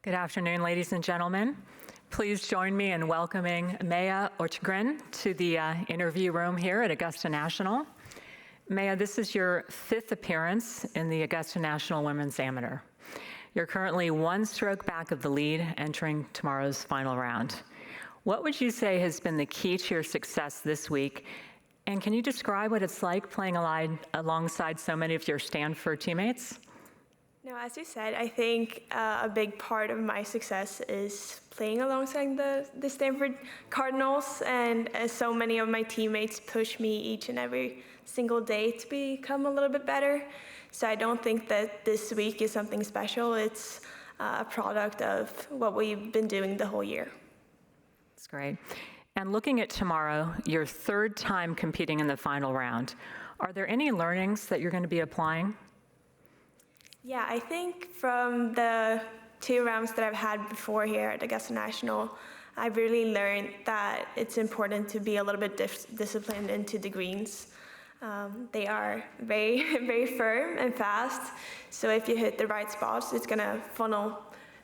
Good afternoon, ladies and gentlemen. Please join me in welcoming Meja Örtengren to the interview room here at Augusta National. Meja, this is your 5th appearance in the Augusta National Women's Amateur. You're currently 1 stroke back of the lead entering tomorrow's final round. What would you say has been the key to your success this week? And can you describe what it's like playing alongside so many of your Stanford teammates? No, as you said, I think a big part of my success is playing alongside the Stanford Cardinals, and so many of my teammates push me each and every single day to become a little bit better. So I don't think that this week is something special. It's a product of what we've been doing the whole year. That's great. And looking at tomorrow, your 3rd time competing in the final round, are there any learnings that you're going to be applying? Yeah, I think from the 2 rounds that I've had before here at Augusta National, I've really learned that it's important to be a little bit disciplined into the greens. They are very, very firm and fast, so if you hit the right spots, it's going to funnel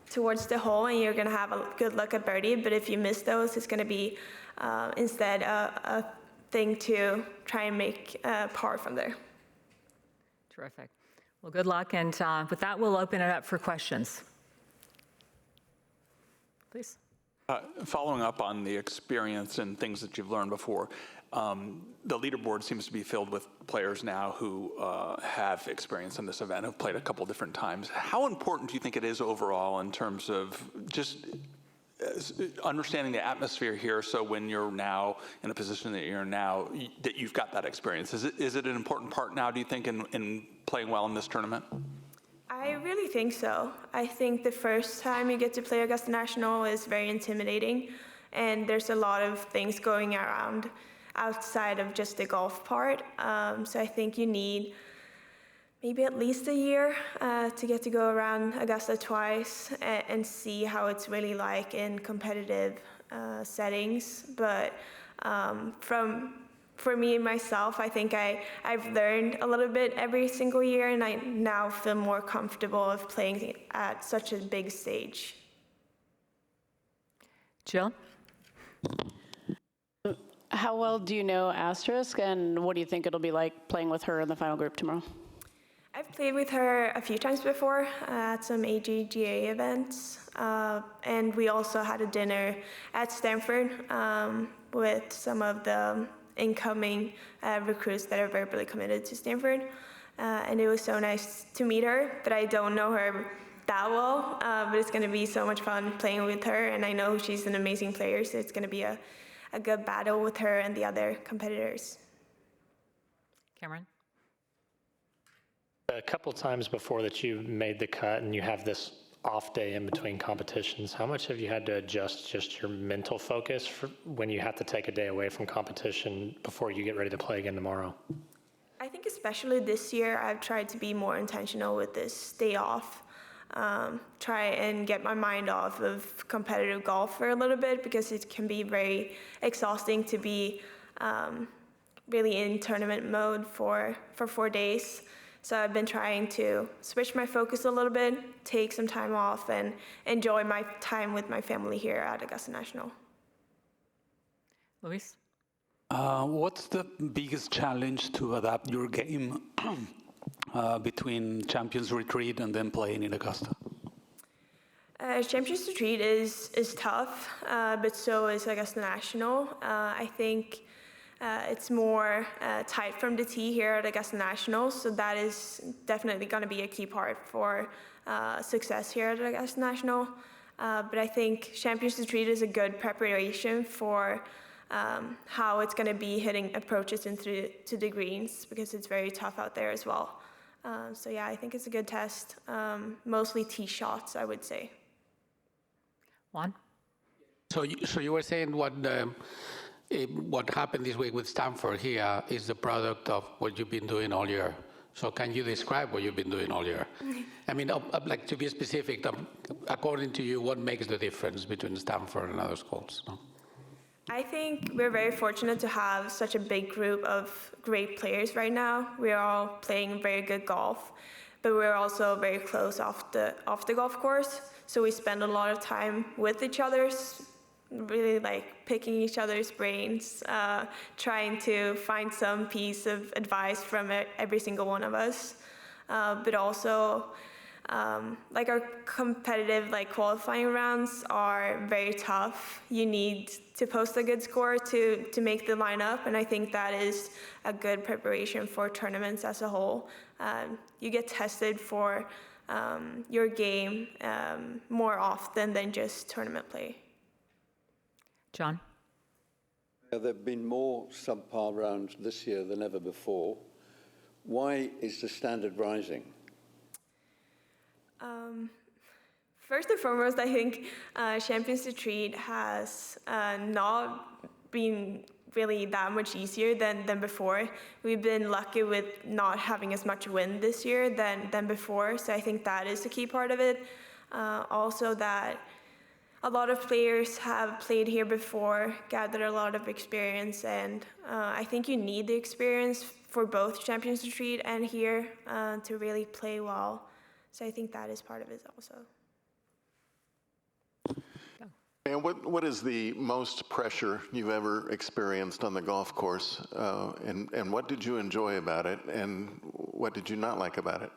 towards the hole and you're going to have a good look at birdie, but if you miss those, it's going to be instead a thing to try and make par from there. Terrific. Well, good luck, and with that, we'll open it up for questions. Please. Following up on the experience and things that you've learned before, the leaderboard seems to be filled with players now who have experience in this event, have played a couple different times. How important do you think it is overall in terms of just understanding the atmosphere here, so when you're now in a position that you're now, that you've got that experience? Is it an important part now, do you think, in playing well in this tournament? I really think so. I think the first time you get to play Augusta National is very intimidating, and there's a lot of things going around outside of just the golf part. So I think you need maybe at least a year to get to go around Augusta twice and see how it's really like in competitive settings. But for me and myself, I think I've learned a little bit every single year, and I now feel more comfortable of playing at such a big stage. Jill? How well do you know Asterisk, and what do you think it'll be like playing with her in the final group tomorrow? I've played with her a few times before at some AGGA events, and we also had a dinner at Stanford with some of the incoming recruits that are verbally committed to Stanford, and it was so nice to meet her, but I don't know her that well, but it's going to be so much fun playing with her, and I know she's an amazing player, so it's going to be a good battle with her and the other competitors. Cameron? A couple times before that you made the cut and you have this off day in between competitions, how much have you had to adjust just your mental focus for when you have to take a day away from competition before you get ready to play again tomorrow? I think especially this year, I've tried to be more intentional with this day off. Try and get my mind off of competitive golf for a little bit, because it can be very exhausting to be really in tournament mode for 4 days. So I've been trying to switch my focus a little bit, take some time off, and enjoy my time with my family here at Augusta National. Luis? What's the biggest challenge to adapt your game between Champions Retreat and then playing in Augusta? Champions Retreat is tough, but so is Augusta National. I think it's more tight from the tee here at Augusta National, so that is definitely going to be a key part for success here at Augusta National. But I think Champions Retreat is a good preparation for how it's going to be hitting approaches into the greens, because it's very tough out there as well. So yeah, I think it's a good test. Mostly tee shots, I would say. Juan? So you were saying what happened this week with Stanford here is the product of what you've been doing all year. So can you describe what you've been doing all year? I mean, like, to be specific, according to you, what makes the difference between Stanford and other schools? No? I think we're very fortunate to have such a big group of great players right now. We're all playing very good golf, but we're also very close off the golf course. So we spend a lot of time with each other, really like picking each other's brains, trying to find some piece of advice from every single one of us. But also, like our competitive qualifying rounds are very tough. You need to post a good score to make the lineup, and I think that is a good preparation for tournaments as a whole. You get tested for your game more often than just tournament play. John? There have been more subpar rounds this year than ever before. Why is the standard rising? First and foremost, I think Champions Retreat has not been really that much easier than before. We've been lucky with not having as much wind this year than before, so I think that is the key part of it. Also that a lot of players have played here before, gathered a lot of experience, and I think you need the experience for both Champions Retreat and here to really play well. So I think that is part of it also. And what is the most pressure you've ever experienced on the golf course? And what did you enjoy about it? And what did you not like about it?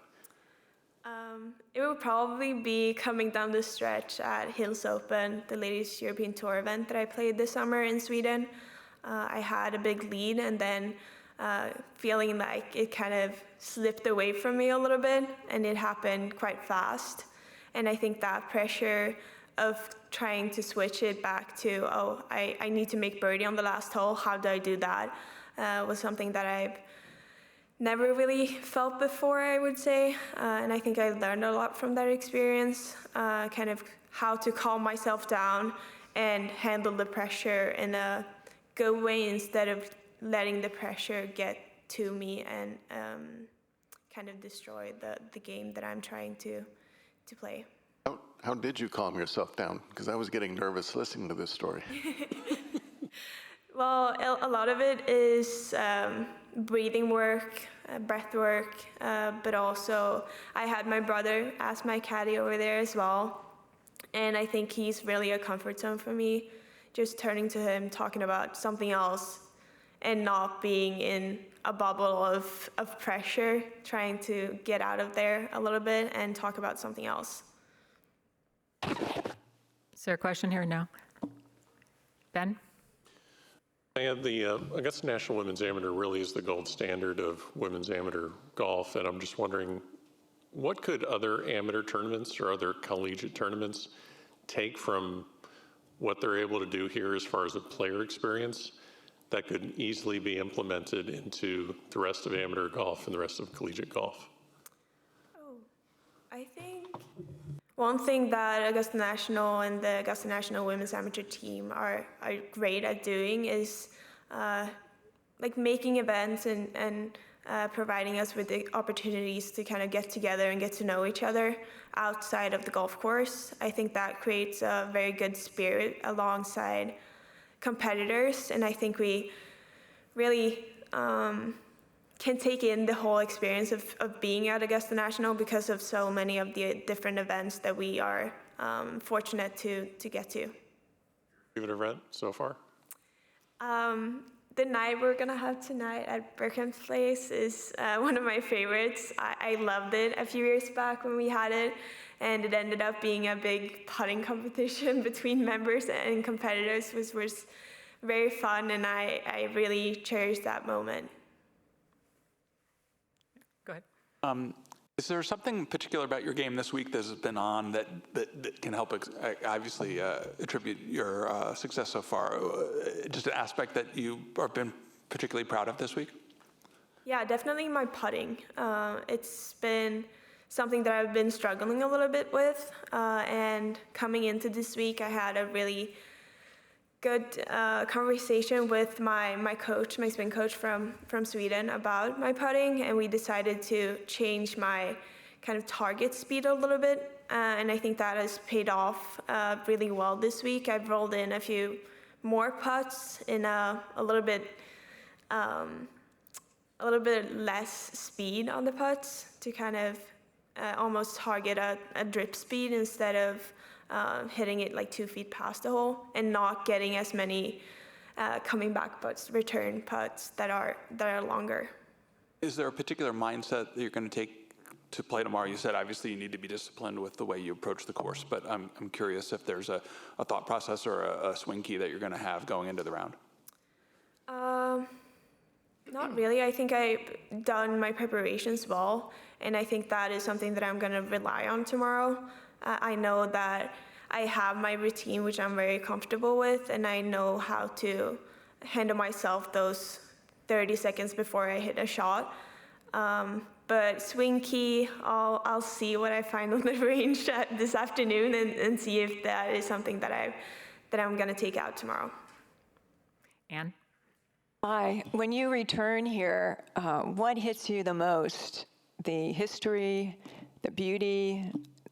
It would probably be coming down the stretch at Hills Open, the Ladies European Tour event that I played this summer in Sweden. I had a big lead and then feeling like it kind of slipped away from me a little bit, and it happened quite fast. And I think that pressure of trying to switch it back to, I need to make birdie on the last hole, how do I do that, was something that I've never really felt before, I would say. And I think I learned a lot from that experience, kind of how to calm myself down and handle the pressure in a good way instead of letting the pressure get to me and kind of destroy the game that I'm trying to play. How did you calm yourself down? Because I was getting nervous listening to this story. Well, a lot of it is breathing work, breath work, but also I had my brother as my caddy over there as well. And I think he's really a comfort zone for me, just turning to him, talking about something else, and not being in a bubble of pressure, trying to get out of there a little bit and talk about something else. Is there a question here? No. Ben? The Augusta National Women's Amateur really is the gold standard of women's amateur golf, and I'm just wondering, what could other amateur tournaments or other collegiate tournaments take from what they're able to do here as far as a player experience that could easily be implemented into the rest of amateur golf and the rest of collegiate golf? I think one thing that Augusta National and the Augusta National Women's Amateur team are great at doing is like making events and providing us with the opportunities to kind of get together and get to know each other outside of the golf course. I think that creates a very good spirit alongside competitors, and I think we really can take in the whole experience of being at Augusta National because of so many of the different events that we are fortunate to get to. Favorite event so far? The night we're gonna have tonight at Berkham's Place is one of my favorites. I loved it a few years back when we had it, and it ended up being a big putting competition between members and competitors, which was very fun, and I really cherished that moment. Go ahead. Is there something particular about your game this week that has been on that can help obviously attribute your success so far? Just an aspect that you have been particularly proud of this week? Yeah, definitely my putting. It's been something that I've been struggling a little bit with, and coming into this week, I had a really good conversation with my coach, my spin coach from Sweden about my putting, and we decided to change my kind of target speed a little bit, and I think that has paid off really well this week. I've rolled in a few more putts in a little bit less speed on the putts to kind of almost target a drip speed instead of hitting it like 2 feet past the hole and not getting as many coming back putts, return putts that are longer. Is there a particular mindset that you're going to take to play tomorrow? You said obviously you need to be disciplined with the way you approach the course, but I'm curious if there's a thought process or a swing key that you're going to have going into the round. Not really. I think I've done my preparations well, and I think that is something that I'm going to rely on tomorrow. I know that I have my routine, which I'm very comfortable with, and I know how to handle myself those 30 seconds before I hit a shot. But swing key, I'll see what I find on the range this afternoon and see if that is something that I'm going to take out tomorrow. Anne? Hi. When you return here, what hits you the most? The history, the beauty,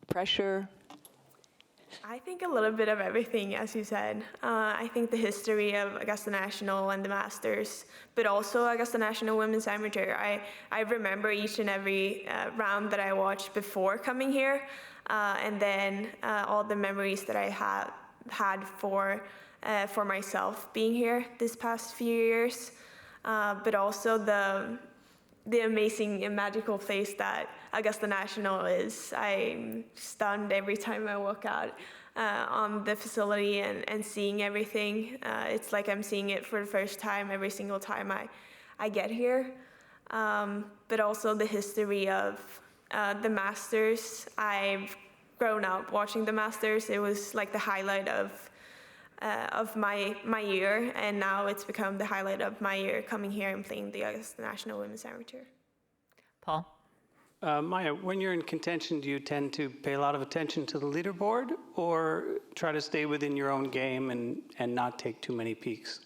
pressure? I think a little bit of everything, as you said. I think the history of Augusta National and the Masters, but also Augusta National Women's Amateur. I remember each and every round that I watched before coming here, and then all the memories that I had for myself being here this past few years, but also the amazing and magical place that Augusta National is. I'm stunned every time I walk out on the facility and seeing everything. It's like I'm seeing it for the first time every single time I get here. But also the history of the Masters. I've grown up watching the Masters. It was like the highlight of my year, and now it's become the highlight of my year coming here and playing the Augusta National Women's Amateur. Paul? Meja, when you're in contention, do you tend to pay a lot of attention to the leaderboard or try to stay within your own game and not take too many peeks?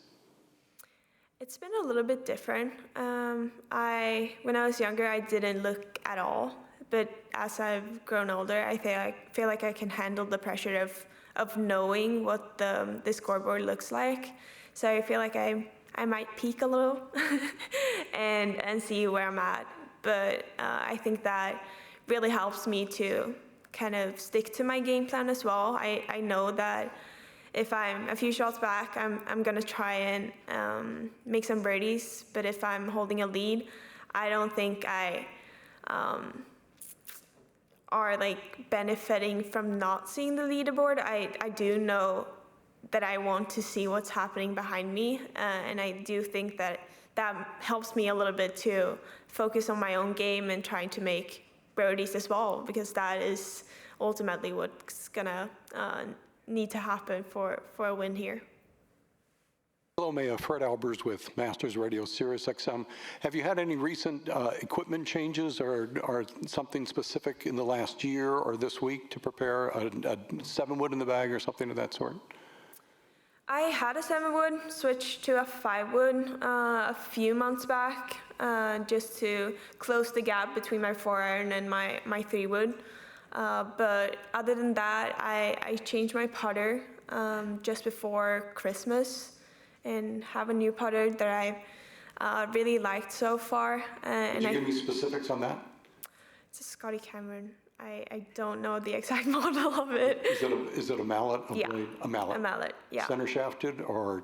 It's been a little bit different. When I was younger, I didn't look at all, but as I've grown older, I feel like I can handle the pressure of knowing what the scoreboard looks like. So I feel like I might peek a little and see where I'm at. But I think that really helps me to kind of stick to my game plan as well. I know that if I'm a few shots back, I'm gonna try and make some birdies. But if I'm holding a lead, I don't think I are like benefiting from not seeing the leaderboard. I do know that I want to see what's happening behind me, and I do think that helps me a little bit to focus on my own game and trying to make birdies as well, because that is ultimately what's gonna need to happen for a win here. Hello, Meja. Fred Albers with Masters Radio Sirius XM. Have you had any recent equipment changes or something specific in the last year or this week to prepare a 7-wood in the bag or something of that sort? I had a 7-wood, switched to a 5-wood a few months back, just to close the gap between my 4-iron and my 3-wood. But other than that, I changed my putter just before Christmas and have a new putter that I've really liked so far. Can you give me specifics on that? It's a Scotty Cameron. I don't know the exact model of it. Is it a mallet? Yeah. A mallet? A mallet, yeah. Center shafted or?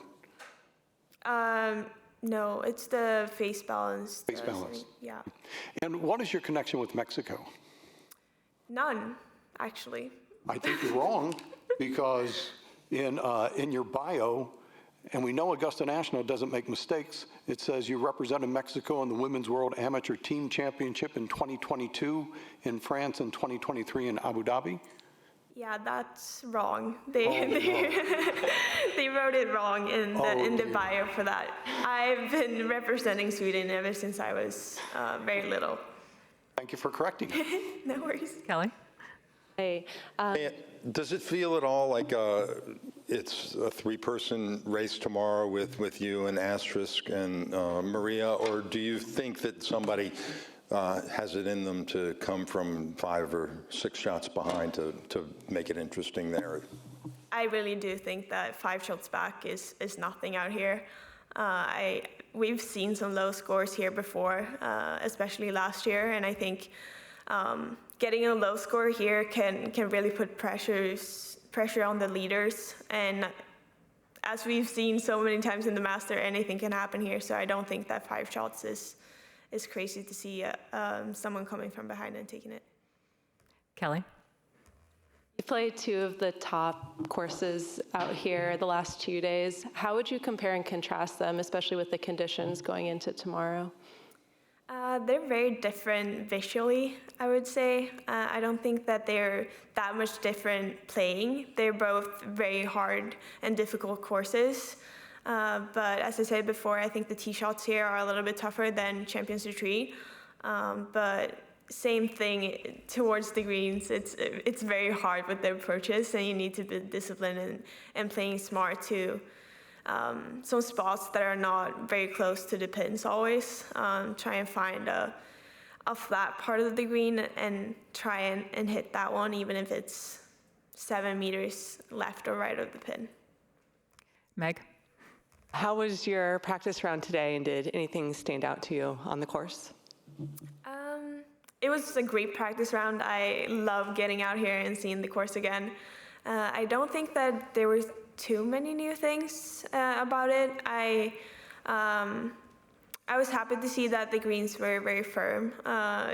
No, it's the face balance. Face balance. Yeah. And what is your connection with Mexico? None, actually. I think you're wrong, because in your bio, and we know Augusta National doesn't make mistakes, it says you represented Mexico in the Women's World Amateur Team Championship in 2022, in France in 2023 in Abu Dhabi. Yeah, that's wrong. They wrote it wrong in the bio for that. I've been representing Sweden ever since I was very little. Thank you for correcting it. No worries. Kelly? Hey, does it feel at all like it's a 3-person race tomorrow with you and Asterisk and Maria, or do you think that somebody has it in them to come from 5 or 6 shots behind to make it interesting there? I really do think that 5 shots back is nothing out here. We've seen some low scores here before, especially last year, and I think getting a low score here can really put pressure on the leaders. And as we've seen so many times in the Master, anything can happen here. So I don't think that 5 shots is crazy to see someone coming from behind and taking it. Kelly? You played 2 of the top courses out here the last 2 days. How would you compare and contrast them, especially with the conditions going into tomorrow? They're very different visually, I would say. I don't think that they're that much different playing. They're both very hard and difficult courses. But as I said before, I think the tee shots here are a little bit tougher than Champions Retreat. But same thing towards the greens. It's very hard with the approaches, and you need to be disciplined and playing smart to some spots that are not very close to the pins always. Try and find a flat part of the green and try and hit that one, even if it's 7 meters left or right of the pin. Meg? How was your practice round today, and did anything stand out to you on the course? It was a great practice round. I love getting out here and seeing the course again. I don't think that there were too many new things about it. I was happy to see that the greens were very firm.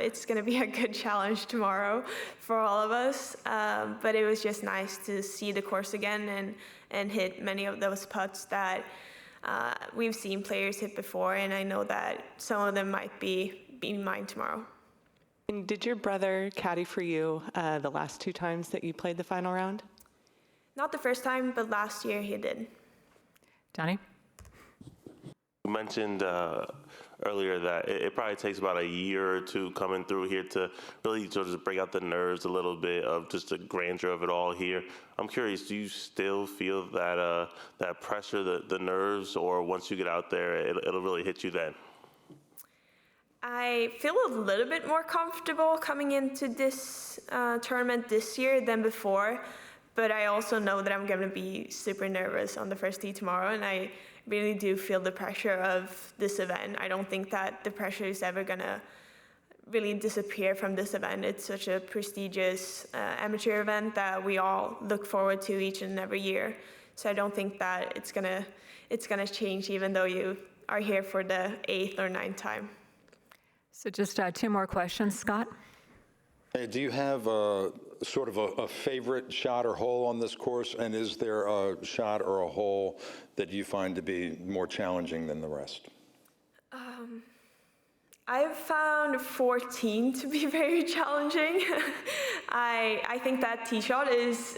It's going to be a good challenge tomorrow for all of us, but it was just nice to see the course again and hit many of those putts that we've seen players hit before, and I know that some of them might be mine tomorrow. And did your brother caddy for you the last 2 times that you played the final round? Not the first time, but last year he did. Donnie? You mentioned earlier that it probably takes about a year or 2 coming through here to really sort of break out the nerves a little bit of just the grandeur of it all here. I'm curious, do you still feel that that pressure, the nerves, or once you get out there, it'll really hit you then? I feel a little bit more comfortable coming into this tournament this year than before, but I also know that I'm going to be super nervous on the first tee tomorrow, and I really do feel the pressure of this event. I don't think that the pressure is ever going to really disappear from this event. It's such a prestigious amateur event that we all look forward to each and every year. So I don't think that it's gonna change, even though you are here for the 8th or 9th time. So just 2 more questions, Scott. Hey, do you have sort of a favorite shot or hole on this course? And is there a shot or a hole that you find to be more challenging than the rest? I've found 14 to be very challenging. I think that tee shot is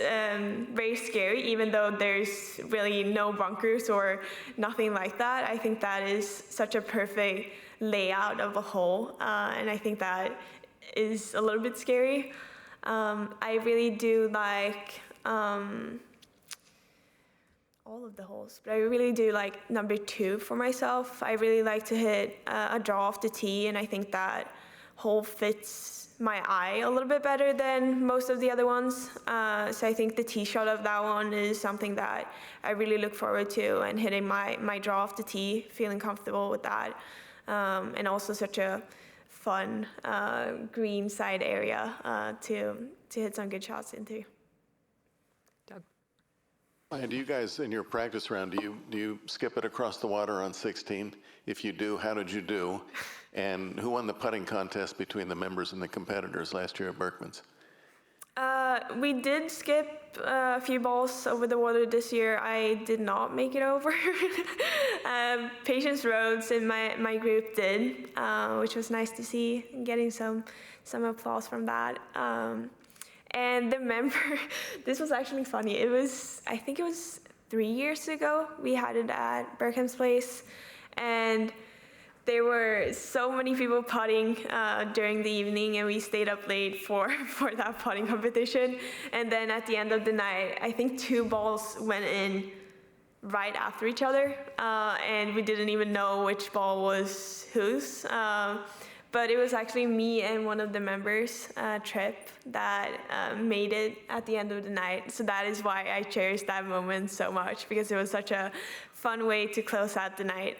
very scary, even though there's really no bunkers or nothing like that. I think that is such a perfect layout of a hole, and I think that is a little bit scary. I really do like all of the holes, but I really do like number 2 for myself. I really like to hit a draw off the tee, and I think that hole fits my eye a little bit better than most of the other ones. So I think the tee shot of that one is something that I really look forward to, and hitting my draw off the tee, feeling comfortable with that. And also such a fun green side area to hit some good shots into. Doug? And do you guys, in your practice round, do you skip it across the water on 16? If you do, how did you do? And who won the putting contest between the members and the competitors last year at Berkman's? We did skip a few balls over the water this year. I did not make it over. Patience Rhodes in my group did, which was nice to see, and getting some applause from that. And the member, this was actually funny. I think it was 3 years ago. We had it at Berkham's place, and there were so many people putting during the evening, and we stayed up late for that putting competition. And then at the end of the night, I think 2 balls went in right after each other, and we didn't even know which ball was whose. But it was actually me and one of the members, Tripp, that made it at the end of the night. So that is why I cherish that moment so much, because it was such a fun way to close out the night.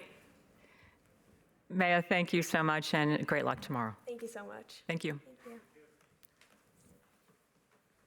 Meja, thank you so much, and great luck tomorrow. Thank you so much. Thank you.